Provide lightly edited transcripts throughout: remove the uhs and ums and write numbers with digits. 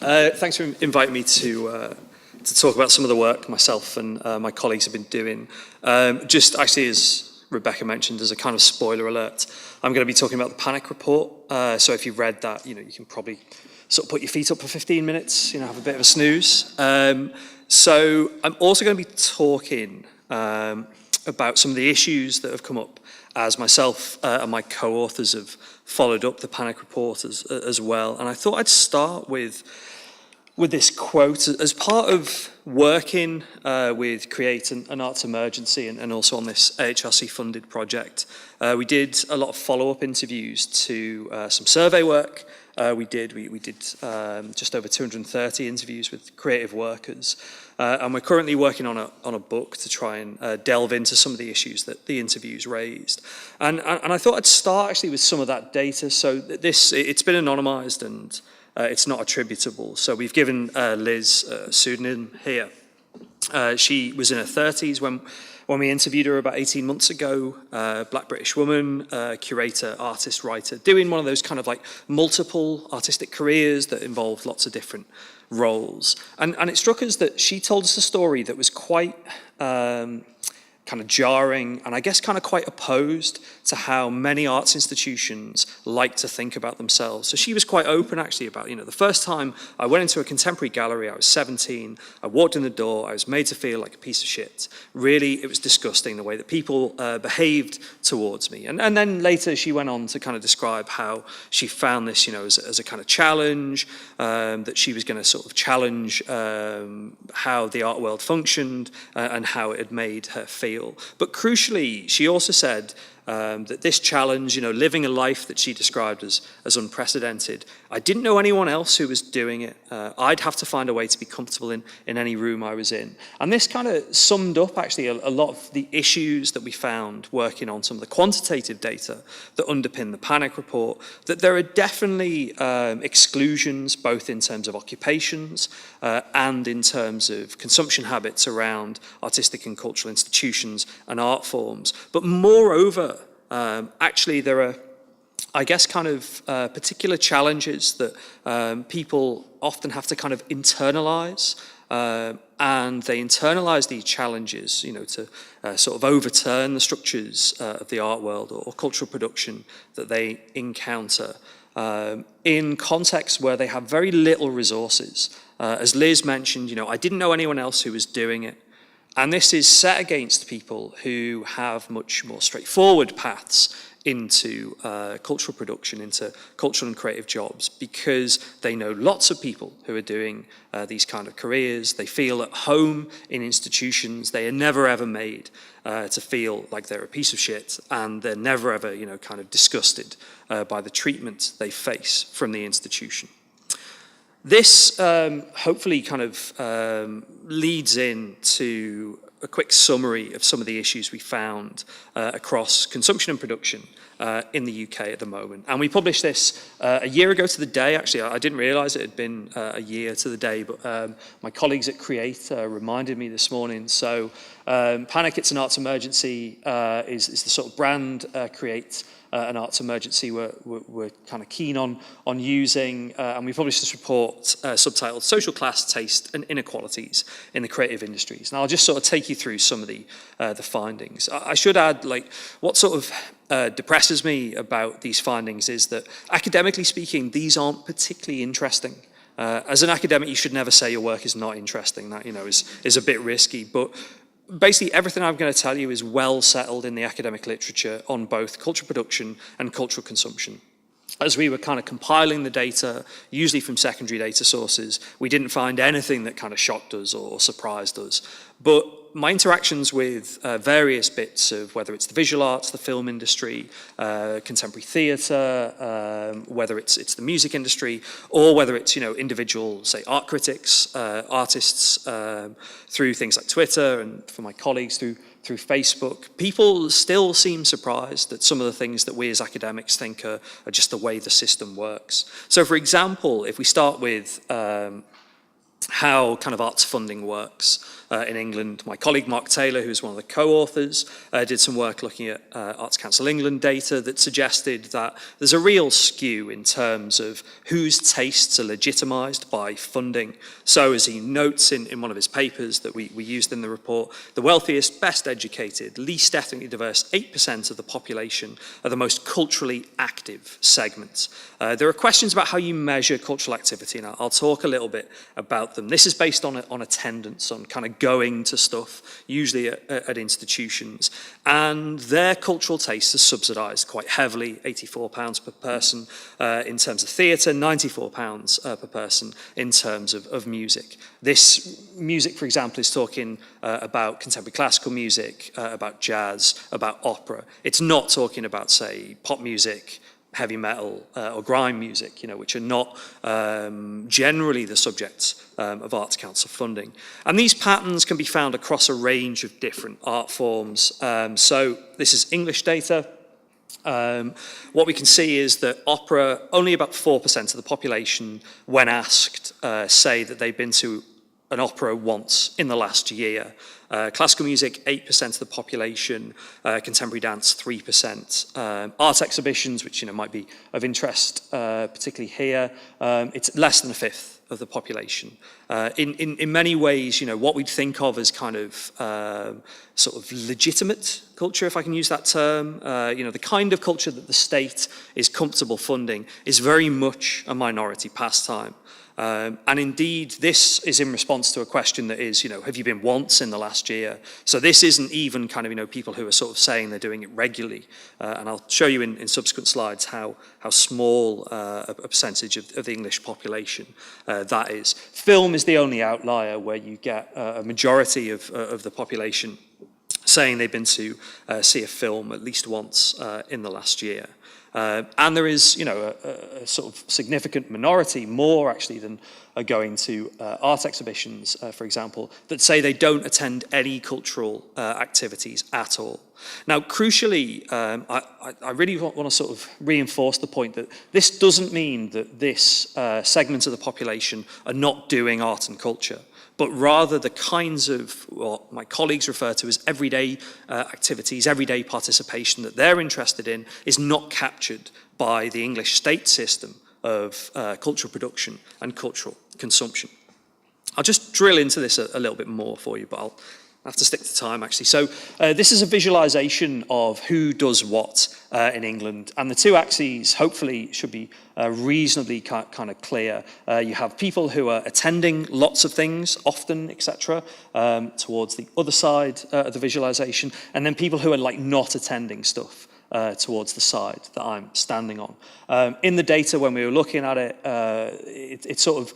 Thanks for inviting me to talk about some of the work myself and my colleagues have been doing. Just actually, as Rebecca mentioned, as a kind of spoiler alert, I'm going to be talking about the Panic Report. So if you've read that, you can probably sort of put your feet up for 15 minutes, have a bit of a snooze. So I'm also going to be talking about some of the issues that have come up as myself and my co-authors have followed up the Panic Report as well. And I thought I'd start with this quote. As part of working with Create an Arts Emergency and also on this AHRC funded project, we did a lot of follow-up interviews to some survey work. We did just over 230 interviews with creative workers. And we're currently working on a book to try and delve into some of the issues that the interviews raised. And I thought I'd start actually with some of that data. So it's been anonymized and it's not attributable. So we've given Liz a pseudonym here. She was in her 30s when we interviewed her about 18 months ago, Black British woman, curator, artist, writer, doing one of those kind of like multiple artistic careers that involved lots of different roles. And it struck us that she told us a story that was quite kind of jarring and I guess kind of quite opposed to how many arts institutions like to think about themselves. So she was quite open actually about, the first time I went into a contemporary gallery, I was 17, I walked in the door, I was made to feel like a piece of shit. Really, it was disgusting the way that people behaved towards me. And then later she went on to kind of describe how she found this, as a kind of challenge, that she was going to sort of challenge how the art world functioned and how it had made her feel. But crucially, she also said that this challenge, living a life that she described as unprecedented, I didn't know anyone else who was doing it. I'd have to find a way to be comfortable in any room I was in. And this kind of summed up actually a lot of the issues that we found working on some of the quantitative data that underpin the Panic Report, that there are definitely exclusions both in terms of occupations and in terms of consumption habits around artistic and cultural institutions and art forms. But moreover, actually there are, I guess, kind of particular challenges that people often have to kind of internalize, and they internalize these challenges, to sort of overturn the structures of the art world or cultural production that they encounter in contexts where they have very little resources. As Liz mentioned, I didn't know anyone else who was doing it. And this is set against people who have much more straightforward paths into cultural production, into cultural and creative jobs, because they know lots of people who are doing these kind of careers. They feel at home in institutions. They are never ever made to feel like they're a piece of shit, and they're never ever, kind of disgusted by the treatment they face from the institution. This hopefully kind of leads into a quick summary of some of the issues we found across consumption and production in the UK at the moment. And we published this a year ago to the day. Actually, I didn't realise it had been a year to the day, but my colleagues at Create reminded me this morning. So Panic, It's an Arts Emergency is the sort of brand Create an arts emergency we're kind of keen on using, and we published this report subtitled Social Class, Taste and Inequalities in the Creative Industries. And I'll just sort of take you through some of the findings. I should add, what sort of depresses me about these findings is that, academically speaking, these aren't particularly interesting. As an academic, you should never say your work is not interesting. That, is a bit risky, but basically, everything I'm going to tell you is well settled in the academic literature on both cultural production and cultural consumption. As we were kind of compiling the data, usually from secondary data sources, we didn't find anything that kind of shocked us or surprised us. But my interactions with various bits of, whether it's the visual arts, the film industry, contemporary theatre, whether it's the music industry, or whether it's, individual, say, art critics, artists, through things like Twitter, and for my colleagues through Facebook, people still seem surprised at some of the things that we as academics think are just the way the system works. So, for example, if we start with how kind of arts funding works, in England. My colleague Mark Taylor, who's one of the co-authors, did some work looking at Arts Council England data that suggested that there's a real skew in terms of whose tastes are legitimised by funding. So as he notes in one of his papers that we used in the report, the wealthiest, best educated, least ethnically diverse 8% of the population are the most culturally active segments. There are questions about how you measure cultural activity, and I'll talk a little bit about them. This is based on attendance, on kind of going to stuff, usually at institutions, and their cultural tastes are subsidised quite heavily, £84 per person in terms of theatre, £94 per person in terms of music. This music, for example, is talking about contemporary classical music, about jazz, about opera. It's not talking about, say, pop music, heavy metal or grime music, which are not generally the subjects of Arts Council funding. And these patterns can be found across a range of different art forms. So this is English data. What we can see is that opera, only about 4% of the population, when asked, say that they've been to an opera once in the last year. Classical music, 8% of the population. Contemporary dance, 3%. Art exhibitions, which might be of interest, particularly here, it's less than a fifth of the population. In many ways, what we'd think of as kind of sort of legitimate culture, if I can use that term, the kind of culture that the state is comfortable funding, is very much a minority pastime. And indeed, this is in response to a question that is, have you been once in the last year? So this isn't even kind of, people who are sort of saying they're doing it regularly. And I'll show you in subsequent slides how small a percentage of the English population that is. Film is the only outlier where you get a majority of the population saying they've been to see a film at least once in the last year. And there is, a sort of significant minority, more actually than are going to art exhibitions, for example, that say they don't attend any cultural activities at all. Now, crucially, I really want to sort of reinforce the point that this doesn't mean that this segment of the population are not doing art and culture, but rather the kinds of what my colleagues refer to as everyday activities, everyday participation that they're interested in is not captured by the English state system of cultural production and cultural consumption. I'll just drill into this a little bit more for you, but I'll have to stick to time actually. So this is a visualization of who does what in England, and the two axes hopefully should be reasonably kind of clear. You have people who are attending lots of things, often, etc., towards the other side of the visualization, and then people who are like not attending stuff towards the side that I'm standing on. In the data, when we were looking at it, it sort of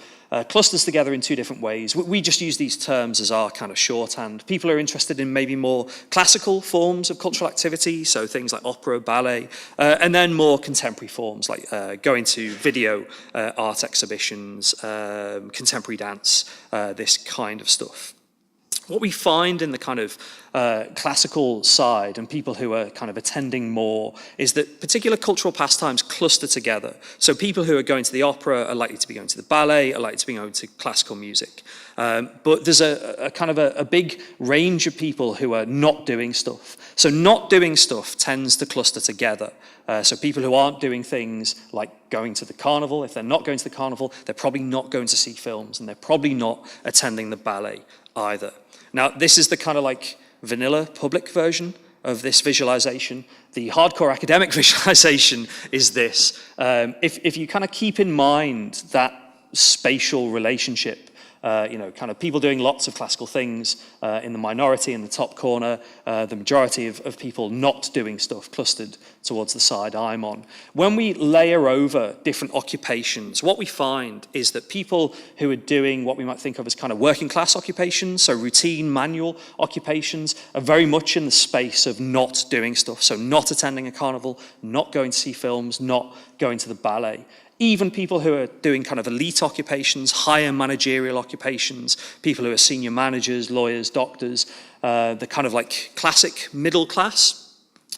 clusters together in two different ways. We just use these terms as our kind of shorthand. People are interested in maybe more classical forms of cultural activity, so things like opera, ballet, and then more contemporary forms like going to video art exhibitions, contemporary dance, this kind of stuff. What we find in the kind of classical side and people who are kind of attending more is that particular cultural pastimes cluster together. So people who are going to the opera are likely to be going to the ballet, are likely to be going to classical music. But there's a kind of a big range of people who are not doing stuff. So not doing stuff tends to cluster together. So people who aren't doing things like going to the carnival, if they're not going to the carnival, they're probably not going to see films, and they're probably not attending the ballet either. Now, this is the kind of like vanilla public version of this visualization. The hardcore academic visualization is this. If you kind of keep in mind that spatial relationship, kind of people doing lots of classical things in the minority in the top corner, the majority of people not doing stuff clustered towards the side I'm on. When we layer over different occupations, what we find is that people who are doing what we might think of as kind of working class occupations, so routine manual occupations, are very much in the space of not doing stuff. So not attending a carnival, not going to see films, not going to the ballet. Even people who are doing kind of elite occupations, higher managerial occupations, people who are senior managers, lawyers, doctors, the kind of like classic middle class,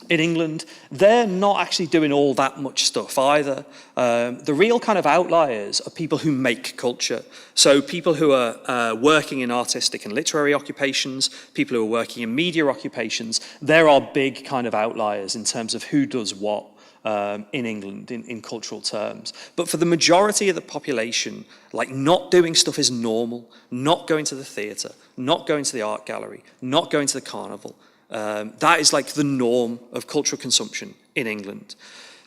in England, they're not actually doing all that much stuff either. The real kind of outliers are people who make culture. So people who are working in artistic and literary occupations, people who are working in media occupations, there are big kind of outliers in terms of who does what in England in cultural terms. But for the majority of the population, like not doing stuff is normal, not going to the theatre, not going to the art gallery, not going to the carnival. That is like the norm of cultural consumption in England.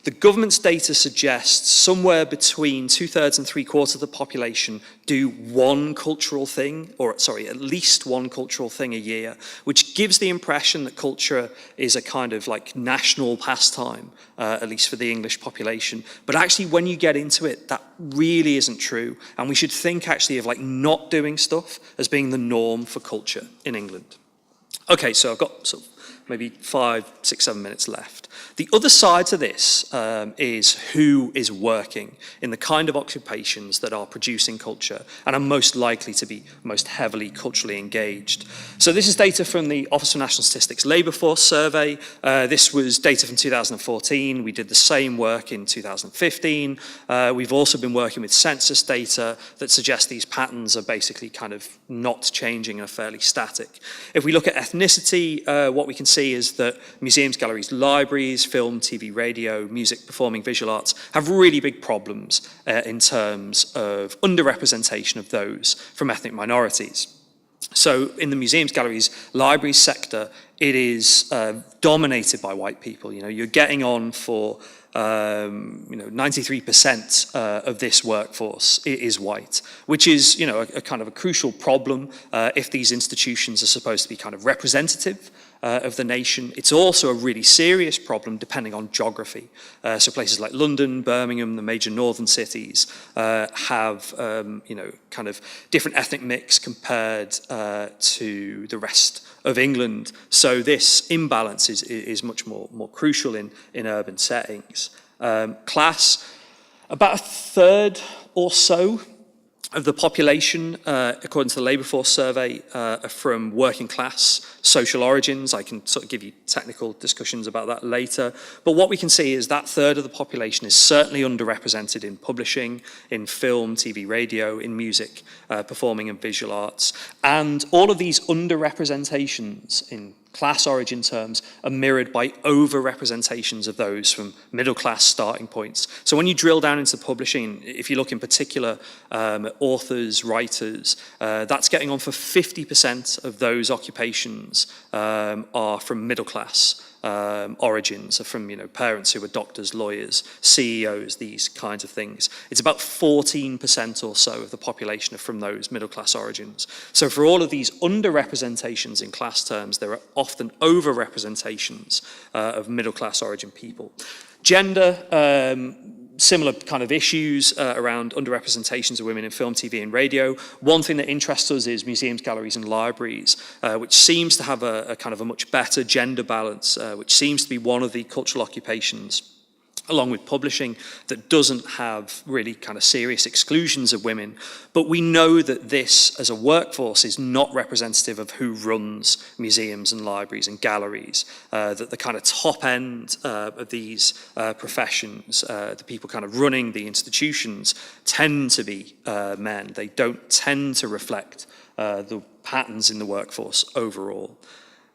The government's data suggests somewhere between 2/3 and 3/4 of the population do one cultural thing, or sorry, at least one cultural thing a year, which gives the impression that culture is a kind of like national pastime, at least for the English population. But actually, when you get into it, that really isn't true. And we should think actually of like not doing stuff as being the norm for culture in England. Okay, so I've got sort of maybe 5, 6, 7 minutes left. The other side to this is who is working in the kind of occupations that are producing culture and are most likely to be most heavily culturally engaged. So this is data from the Office for National Statistics Labour Force Survey. This was data from 2014. We did the same work in 2015. We've also been working with census data that suggests these patterns are basically kind of not changing and are fairly static. If we look at ethnicity, what we can see is that museums, galleries, libraries, film, TV, radio, music, performing, visual arts have really big problems in terms of underrepresentation of those from ethnic minorities. So in the museums, galleries, libraries sector, it is dominated by white people. You know, you're getting on for 93% of this workforce is white, which is, a kind of a crucial problem if these institutions are supposed to be kind of representative of the nation. It's also a really serious problem depending on geography. So places like London, Birmingham, the major northern cities have, kind of different ethnic mix compared to the rest of England. So this imbalance is much more crucial in urban settings. Class, about a third or so of the population, according to the Labour Force survey, are from working class social origins. I can sort of give you technical discussions about that later. But what we can see is that third of the population is certainly underrepresented in publishing, in film, TV, radio, in music, performing and visual arts. And all of these underrepresentations in class origin terms are mirrored by over-representations of those from middle-class starting points. So when you drill down into publishing, if you look in particular at authors, writers, that's getting on for 50% of those occupations are from middle-class origins, are from parents who are doctors, lawyers, CEOs, these kinds of things. It's about 14% or so of the population are from those middle-class origins. So for all of these underrepresentations in class terms, there are often over-representations of middle-class origin people. Gender, similar kind of issues around underrepresentations of women in film, TV and radio. One thing that interests us is museums, galleries and libraries, which seems to have a kind of a much better gender balance, which seems to be one of the cultural occupations, along with publishing, that doesn't have really kind of serious exclusions of women. But we know that this, as a workforce, is not representative of who runs museums and libraries and galleries, that the kind of top end of these professions, the people kind of running the institutions, tend to be men. They don't tend to reflect the patterns in the workforce overall.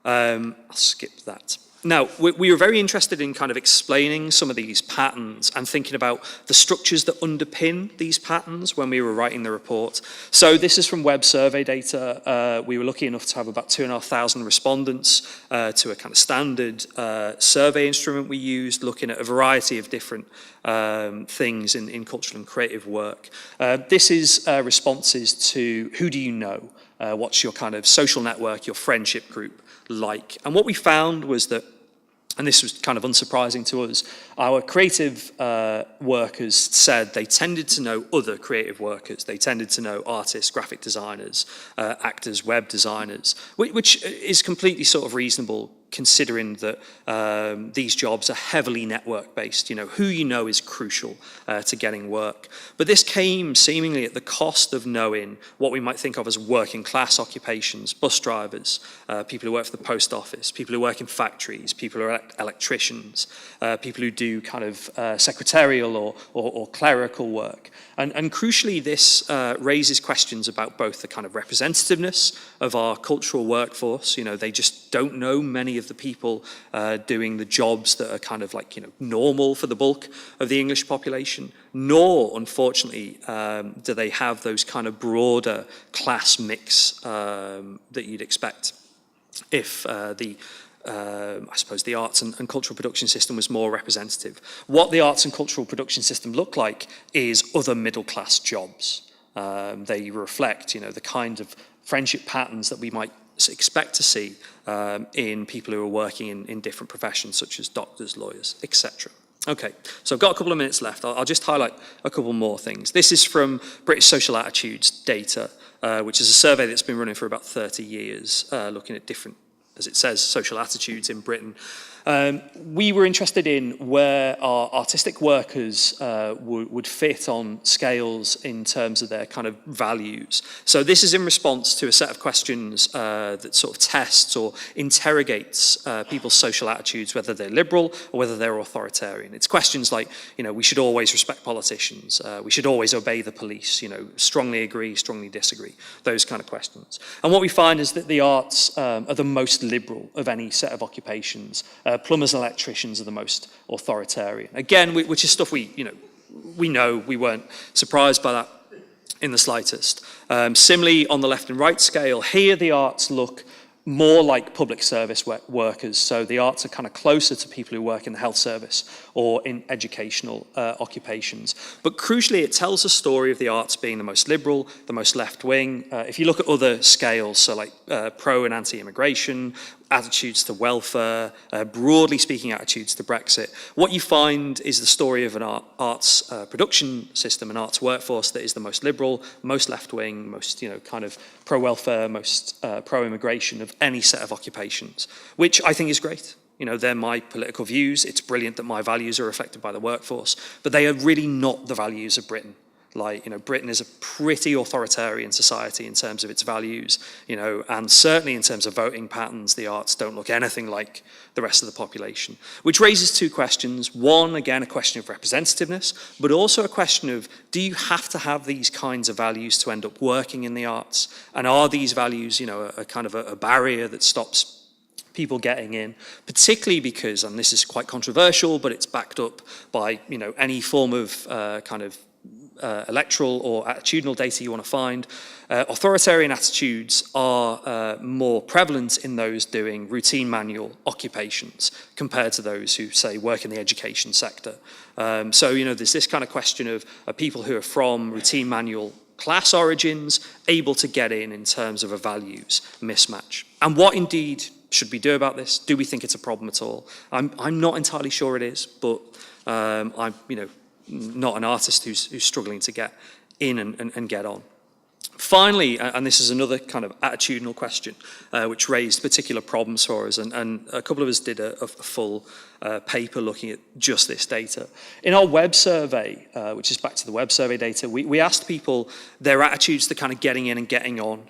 I'll skip that. Now, we were very interested in kind of explaining some of these patterns and thinking about the structures that underpin these patterns when we were writing the report. So this is from web survey data. We were lucky enough to have about 2,500 respondents to a kind of standard survey instrument we used, looking at a variety of different things in cultural and creative work. This is responses to who do you know? What's your kind of social network, your friendship group like? And what we found was that, and this was kind of unsurprising to us, our creative workers said they tended to know other creative workers. They tended to know artists, graphic designers, actors, web designers, which is completely sort of reasonable considering that these jobs are heavily network-based. Who you know is crucial to getting work. But this came seemingly at the cost of knowing what we might think of as working class occupations, bus drivers, people who work for the post office, people who work in factories, people who are electricians, people who do kind of secretarial or clerical work. And crucially, this raises questions about both the kind of representativeness of our cultural workforce. They just don't know many of the people doing the jobs that are kind of like, normal for the bulk of the English population, nor, unfortunately, do they have those kind of broader class mix that you'd expect if I suppose the arts and cultural production system was more representative. What the arts and cultural production system look like is other middle class jobs. They reflect, the kind of friendship patterns that we might expect to see in people who are working in different professions, such as doctors, lawyers, etc. Okay, so I've got a couple of minutes left. I'll just highlight a couple more things. This is from British Social Attitudes data, which is a survey that's been running for about 30 years, looking at different, as it says, social attitudes in Britain. We were interested in where our artistic workers would fit on scales in terms of their kind of values. So this is in response to a set of questions that sort of tests or interrogates people's social attitudes, whether they're liberal or whether they're authoritarian. It's questions like, we should always respect politicians, we should always obey the police, strongly agree, strongly disagree, those kind of questions. And what we find is that the arts are the most liberal of any set of occupations. Plumbers and electricians are the most authoritarian. Again, which is stuff we know, we weren't surprised by that in the slightest. Similarly, on the left and right scale, here the arts look more like public service workers. So the arts are kind of closer to people who work in the health service or in educational occupations. But crucially, it tells a story of the arts being the most liberal, the most left-wing. If you look at other scales, so like pro and anti-immigration, attitudes to welfare, broadly speaking attitudes to Brexit, what you find is the story of an arts production system, an arts workforce that is the most liberal, most left-wing, most kind of pro-welfare, most pro-immigration of any set of occupations, which I think is great. They're my political views. It's brilliant that my values are reflected by the workforce, but they are really not the values of Britain. Britain is a pretty authoritarian society in terms of its values, and certainly in terms of voting patterns, the arts don't look anything like the rest of the population, which raises two questions. One, again, a question of representativeness, but also a question of, do you have to have these kinds of values to end up working in the arts? And are these values, a kind of a barrier that stops people getting in, particularly because, and this is quite controversial, but it's backed up by, any form of kind of electoral or attitudinal data you want to find, authoritarian attitudes are more prevalent in those doing routine manual occupations compared to those who, say, work in the education sector. So, there's this kind of question of people who are from routine manual class origins able to get in terms of a values mismatch. And what indeed should we do about this? Do we think it's a problem at all? I'm not entirely sure it is, but I'm, not an artist who's struggling to get in and get on. Finally, and this is another kind of attitudinal question, which raised particular problems for us, and a couple of us did a full paper looking at just this data. In our web survey, which is back to the web survey data, we asked people their attitudes to kind of getting in and getting on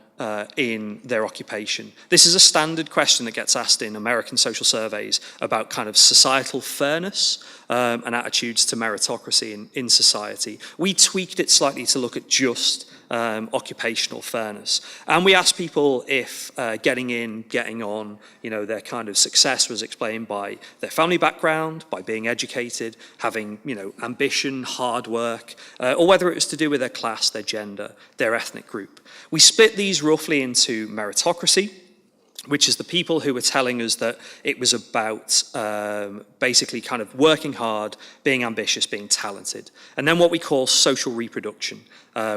in their occupation. This is a standard question that gets asked in American social surveys about kind of societal fairness and attitudes to meritocracy in society. We tweaked it slightly to look at just occupational fairness. And we asked people if getting in, getting on, their kind of success was explained by their family background, by being educated, having, ambition, hard work, or whether it was to do with their class, their gender, their ethnic group. We split these roughly into meritocracy, which is the people who were telling us that it was about basically kind of working hard, being ambitious, being talented. And then what we call social reproduction,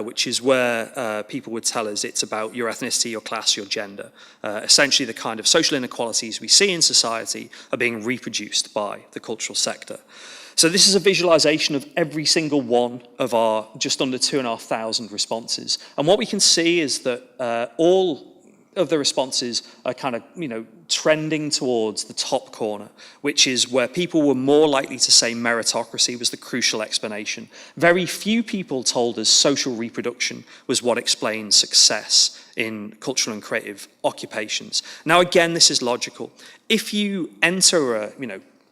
which is where people would tell us it's about your ethnicity, your class, your gender. Essentially the kind of social inequalities we see in society are being reproduced by the cultural sector. So this is a visualization of every single one of our just under 2,500 responses. And what we can see is that all of the responses are kind of, trending towards the top corner, which is where people were more likely to say meritocracy was the crucial explanation. Very few people told us social reproduction was what explains success in cultural and creative occupations. Now, again, this is logical. If you enter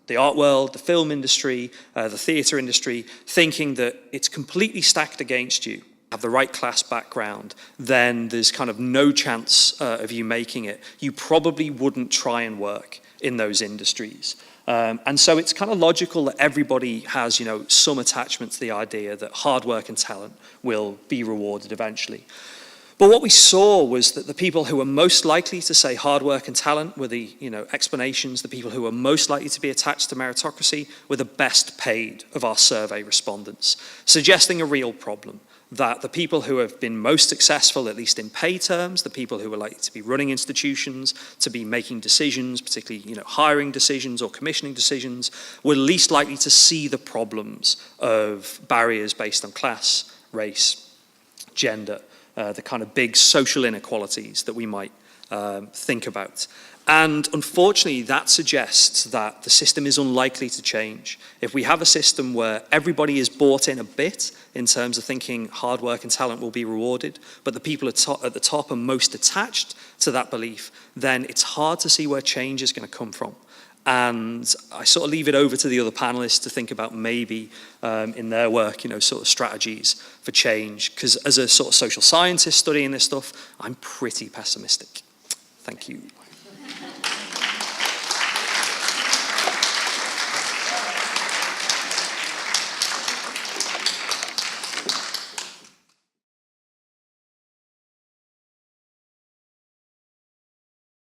the art world, the film industry, the theatre industry, thinking that it's completely stacked against you, have the right class background, then there's kind of no chance of you making it. You probably wouldn't try and work in those industries. And so it's kind of logical that everybody has, some attachment to the idea that hard work and talent will be rewarded eventually. But what we saw was that the people who were most likely to say hard work and talent were the explanations, the people who were most likely to be attached to meritocracy were the best paid of our survey respondents, suggesting a real problem, that the people who have been most successful, at least in pay terms, the people who are likely to be running institutions, to be making decisions, particularly hiring decisions or commissioning decisions, were least likely to see the problems of barriers based on class, race, gender, the kind of big social inequalities that we might think about. And unfortunately, that suggests that the system is unlikely to change. If we have a system where everybody is bought in a bit in terms of thinking hard work and talent will be rewarded, but the people at the top are most attached to that belief, then it's hard to see where change is going to come from. And I sort of leave it over to the other panelists to think about maybe in their work, sort of strategies for change. Because as a sort of social scientist studying this stuff, I'm pretty pessimistic. Thank you.